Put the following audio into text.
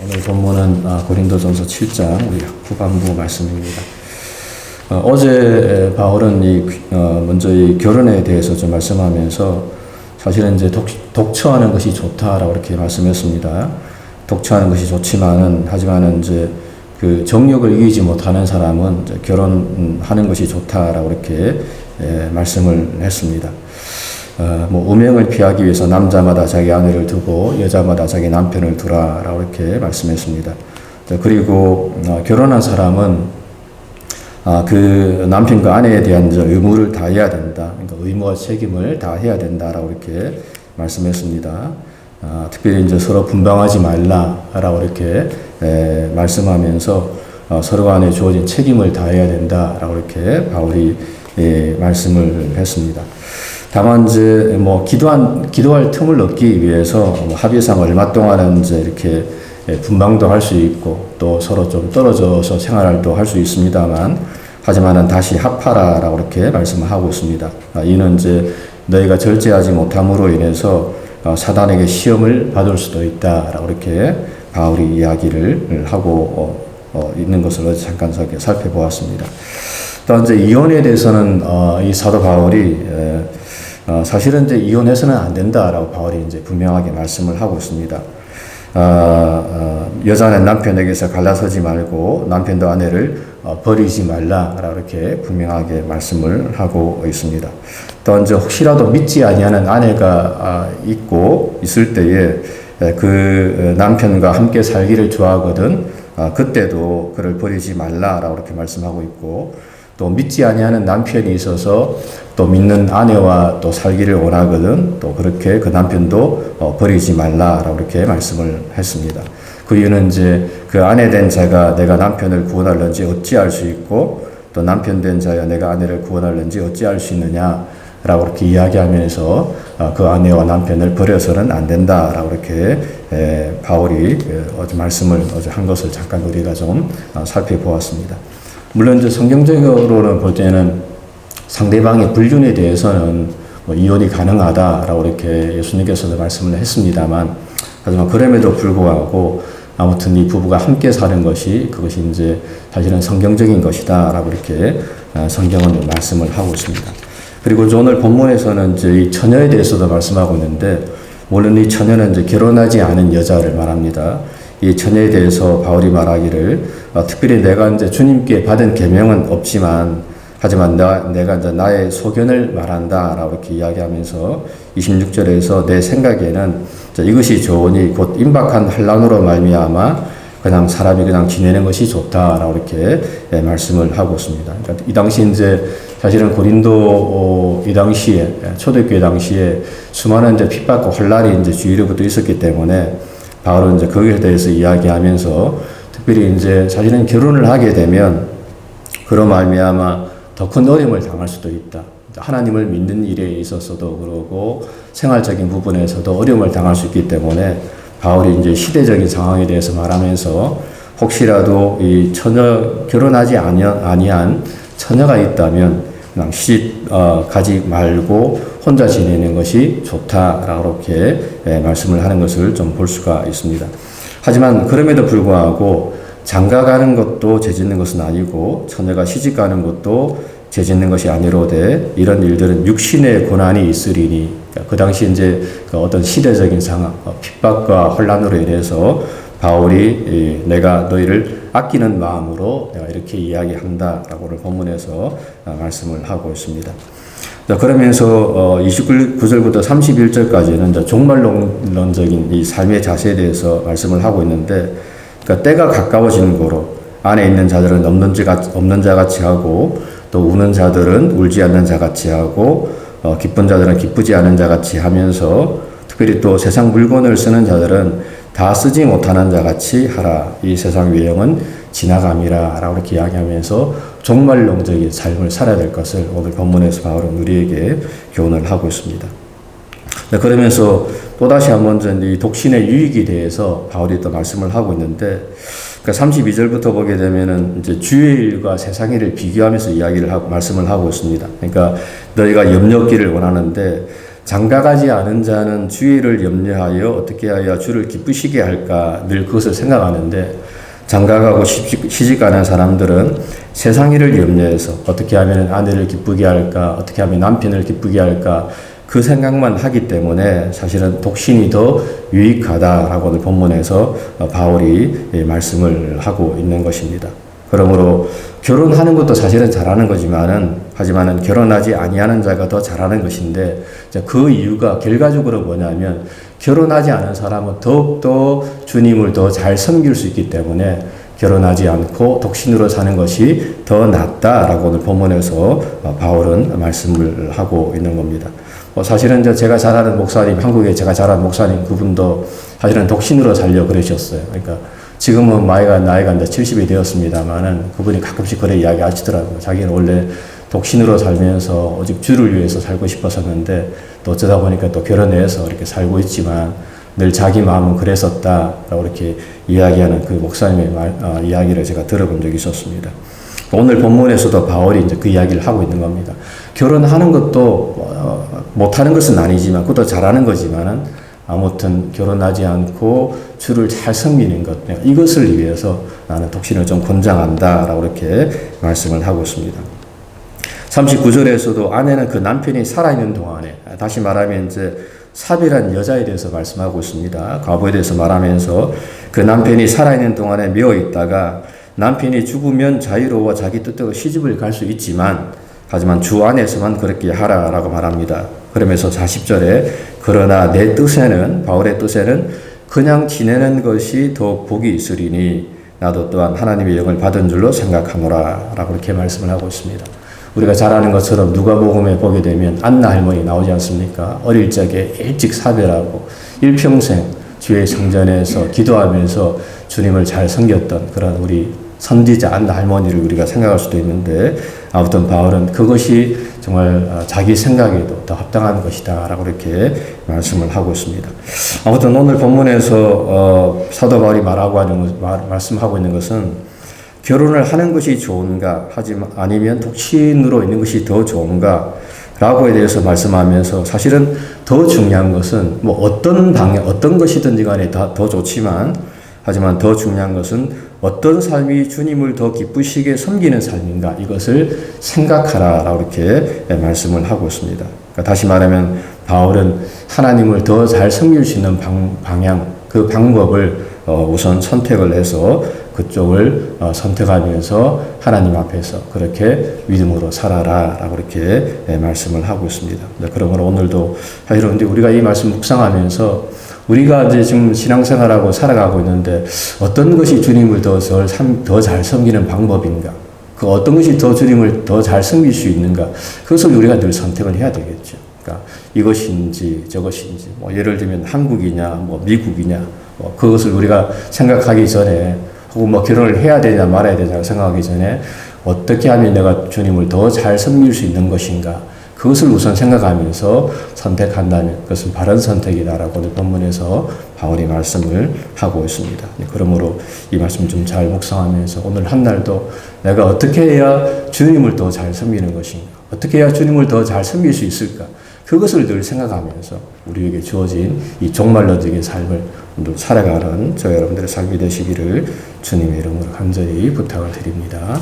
오늘 본문은 고린도전서 7장 우리 후반부 말씀입니다. 어제 바울은 먼저 이 결혼에 대해서 좀 말씀하면서 사실은 이제 독처하는 것이 좋다라고 이렇게 말씀했습니다. 독처하는 것이 하지만은 이제 그 정욕을 이기지 못하는 사람은 이제 결혼하는 것이 좋다라고 이렇게 말씀을 했습니다. 음행을 피하기 위해서 남자마다 자기 아내를 두고 여자마다 자기 남편을 두라라고 이렇게 말씀했습니다. 그리고 결혼한 사람은 그 남편과 아내에 대한 의무를 다해야 된다. 그러니까 의무와 책임을 다해야 된다라고 이렇게 말씀했습니다. 특별히 이제 서로 분방하지 말라라고 이렇게 말씀하면서 서로 간에 주어진 책임을 다해야 된다라고 이렇게 바울이 말씀을 했습니다. 다만 이제 기도할 틈을 얻기 위해서 합의상 얼마 동안은 이제 이렇게 분방도 할 수 있고 또 서로 좀 떨어져서 생활도 할 수 있습니다만 하지만은 다시 합하라라고 이렇게 말씀을 하고 있습니다. 이는 이제 너희가 절제하지 못함으로 인해서 사단에게 시험을 받을 수도 있다라고 이렇게 바울이 이야기를 하고 있는 것을 잠깐 살펴보았습니다. 또 이제 이혼에 대해서는 이 사도 바울이 사실은 이제 이혼해서는 안 된다라고 바울이 이제 분명하게 말씀을 하고 있습니다. 여자는 남편에게서 갈라서지 말고 남편도 아내를 버리지 말라라고 이렇게 분명하게 말씀을 하고 있습니다. 또 이제 혹시라도 믿지 아니하는 아내가 있을 때에 그 남편과 함께 살기를 좋아하거든 그때도 그를 버리지 말라라고 이렇게 말씀하고 있고 또 믿지 아니하는 남편이 있어서 또 믿는 아내와 또 살기를 원하거든 또 그렇게 그 남편도 버리지 말라라고 이렇게 말씀을 했습니다. 그 이유는 이제 그 아내 된 자가 내가 남편을 구원할는지 어찌할 수 있고 또 남편 된 자야 내가 아내를 구원할는지 어찌할 수 있느냐라고 이렇게 이야기하면서 그 아내와 남편을 버려서는 안 된다라고 이렇게 바울이 어제 말씀을 한 것을 잠깐 우리가 좀 살펴보았습니다. 물론 이제 성경적으로는 볼 때는 상대방의 불륜에 대해서는 이혼이 가능하다라고 이렇게 예수님께서도 말씀을 했습니다만 하지만 그럼에도 불구하고 아무튼 이 부부가 함께 사는 그것이 이제 사실은 성경적인 것이다라고 이렇게 성경은 말씀을 하고 있습니다. 그리고 오늘 본문에서는 이제 이 처녀에 대해서도 말씀하고 있는데 물론 이 처녀는 이제 결혼하지 않은 여자를 말합니다. 이 처녀에 대해서 바울이 말하기를 특별히 내가 이제 주님께 받은 계명은 없지만 하지만 내가 이제 나의 소견을 말한다라고 이렇게 이야기하면서 26절에서 내 생각에는 이것이 좋으니 곧 임박한 환난으로 말미암아 그냥 사람이 그냥 지내는 것이 좋다라고 이렇게 말씀을 하고 있습니다. 그러니까 이 당시 이제 사실은 고린도 이 당시에 초대교회 당시에 수많은 이제 핍박과 환난이 이제 주위로부터 있었기 때문에 바울은 이제 거기에 대해서 이야기하면서 특별히 이제 사실은 결혼을 하게 되면 그로 말미암아 더 큰 어려움을 당할 수도 있다. 하나님을 믿는 일에 있어서도 그러고 생활적인 부분에서도 어려움을 당할 수 있기 때문에 바울이 이제 시대적인 상황에 대해서 말하면서 혹시라도 이 결혼하지 아니한 처녀가 있다면 그냥 시집 가지 말고 혼자 지내는 것이 좋다라고 이렇게 말씀을 하는 것을 좀 볼 수가 있습니다. 하지만 그럼에도 불구하고 장가가는 것도 죄짓는 것은 아니고 처녀가 시집가는 것도 죄짓는 것이 아니로되 이런 일들은 육신의 고난이 있으리니 그 당시 이제 그 어떤 시대적인 상황, 핍박과 혼란으로 인해서 바울이 내가 너희를 아끼는 마음으로 내가 이렇게 이야기한다라고 오늘 본문에서 말씀을 하고 있습니다. 그러면서 29절부터 31절까지는 종말론적인 이 삶의 자세에 대해서 말씀을 하고 있는데 그러니까 때가 가까워지는 고로 안에 있는 자들은 없는 자같이 하고 또 우는 자들은 울지 않는 자같이 하고 기쁜 자들은 기쁘지 않은 자같이 하면서 특별히 또 세상 물건을 쓰는 자들은 다 쓰지 못하는 자같이 하라. 이 세상 유행은 지나감이라 라고 이렇게 이야기하면서 종말론적인 삶을 살아야 될 것을 오늘 본문에서 바울은 우리에게 교훈을 하고 있습니다. 그러면서 또다시 한번 이 독신의 유익에 대해서 바울이 또 말씀을 하고 있는데, 그러니까 32절부터 보게 되면은 이제 주의 일과 세상의 일을 비교하면서 말씀을 하고 있습니다. 그러니까 너희가 염려기를 원하는데 장가가지 않은 자는 주의를 염려하여 어떻게 하여 주를 기쁘시게 할까 늘 그것을 생각하는데, 장가가고 시집가는 사람들은 세상 일을 염려해서 어떻게 하면 아내를 기쁘게 할까, 어떻게 하면 남편을 기쁘게 할까, 그 생각만 하기 때문에 사실은 독신이 더 유익하다라고 오늘 본문에서 바울이 말씀을 하고 있는 것입니다. 그러므로 결혼하는 것도 사실은 잘하는 하지만은 결혼하지 아니하는 자가 더 잘하는 것인데, 그 이유가 결과적으로 뭐냐면 결혼하지 않은 사람은 더욱더 주님을 더 잘 섬길 수 있기 때문에 결혼하지 않고 독신으로 사는 것이 더 낫다라고 오늘 본문에서 바울은 말씀을 하고 있는 겁니다. 사실은 제가 잘 아는 목사님, 한국에 제가 잘 아는 목사님 그분도 사실은 독신으로 살려 그러셨어요. 그러니까 지금은 나이가 이제 70이 되었습니다만은 그분이 가끔씩 그래 이야기 하시더라고요. 자기는 원래 독신으로 살면서 오직 주를 위해서 살고 싶었었는데 또 어쩌다 보니까 또 결혼해서 이렇게 살고 있지만 늘 자기 마음은 그랬었다라고 이렇게 이야기하는 그 목사님의 이야기를 제가 들어본 적이 있었습니다. 오늘 본문에서도 바울이 이제 그 이야기를 하고 있는 겁니다. 결혼하는 것도 못하는 것은 아니지만 그것도 잘하는 거지만은 아무튼 결혼하지 않고 주를 잘 섬기는 것, 이것을 위해서 나는 독신을 좀 권장한다라고 이렇게 말씀을 하고 있습니다. 39절에서도 아내는 그 남편이 살아있는 동안에, 다시 말하면 이제 삽이란 여자에 대해서 말씀하고 있습니다. 과부에 대해서 말하면서 그 남편이 살아있는 동안에 메어 있다가 남편이 죽으면 자유로워 자기 뜻대로 시집을 갈 수 있지만, 하지만 주 안에서만 그렇게 하라라고 말합니다. 그러면서 40절에 그러나 내 뜻에는, 바울의 뜻에는 그냥 지내는 것이 더 복이 있으리니 나도 또한 하나님의 영을 받은 줄로 생각하노라 라고 이렇게 말씀을 하고 있습니다. 우리가 잘 아는 것처럼 누가복음에 보게 되면 안나 할머니 나오지 않습니까? 어릴 적에 일찍 사별하고 일평생 주의 성전에서 기도하면서 주님을 잘 섬겼던 그런 우리 선지자 안나 할머니를 우리가 생각할 수도 있는데, 아무튼 바울은 그것이 정말 자기 생각에도 더 합당한 것이다 라고 이렇게 말씀을 하고 있습니다. 아무튼 오늘 본문에서 사도 바울이 말씀하고 있는 것은 결혼을 하는 것이 좋은가, 하지만 아니면 독신으로 있는 것이 더 좋은가 라고에 대해서 말씀하면서, 사실은 더 중요한 것은 뭐 어떤 방향, 어떤 것이든지 간에 다 더 좋지만, 하지만 더 중요한 것은 어떤 삶이 주님을 더 기쁘시게 섬기는 삶인가, 이것을 생각하라라고 이렇게 말씀을 하고 있습니다. 그러니까 다시 말하면 바울은 하나님을 더 잘 섬길 수 있는 방향, 그 방법을 우선 선택을 해서 그쪽을 선택하면서 하나님 앞에서 그렇게 믿음으로 살아라라고 이렇게 말씀을 하고 있습니다. 그러므로 오늘도 사실은 우리가 이 말씀 묵상하면서 우리가 이제 지금 신앙생활하고 살아가고 있는데 어떤 것이 주님을 더 잘 섬기는 방법인가? 그 어떤 것이 더 주님을 더 잘 섬길 수 있는가? 그것을 우리가 늘 선택을 해야 되겠죠. 그러니까 이것인지 저것인지, 뭐 예를 들면 한국이냐, 뭐 미국이냐, 뭐 그것을 우리가 생각하기 전에, 혹은 뭐 결혼을 해야 되냐 말아야 되냐 생각하기 전에 어떻게 하면 내가 주님을 더 잘 섬길 수 있는 것인가, 그것을 우선 생각하면서 선택한다면 그것은 바른 선택이다라고 오늘 본문에서 바울이 말씀을 하고 있습니다. 그러므로 이 말씀 좀 잘 묵상하면서 오늘 한 날도 내가 어떻게 해야 주님을 더 잘 섬기는 것인가, 어떻게 해야 주님을 더 잘 섬길 수 있을까, 그것을 늘 생각하면서 우리에게 주어진 이 종말론적인 삶을 살아가는 저 여러분들의 삶이 되시기를 주님의 이름으로 간절히 부탁을 드립니다.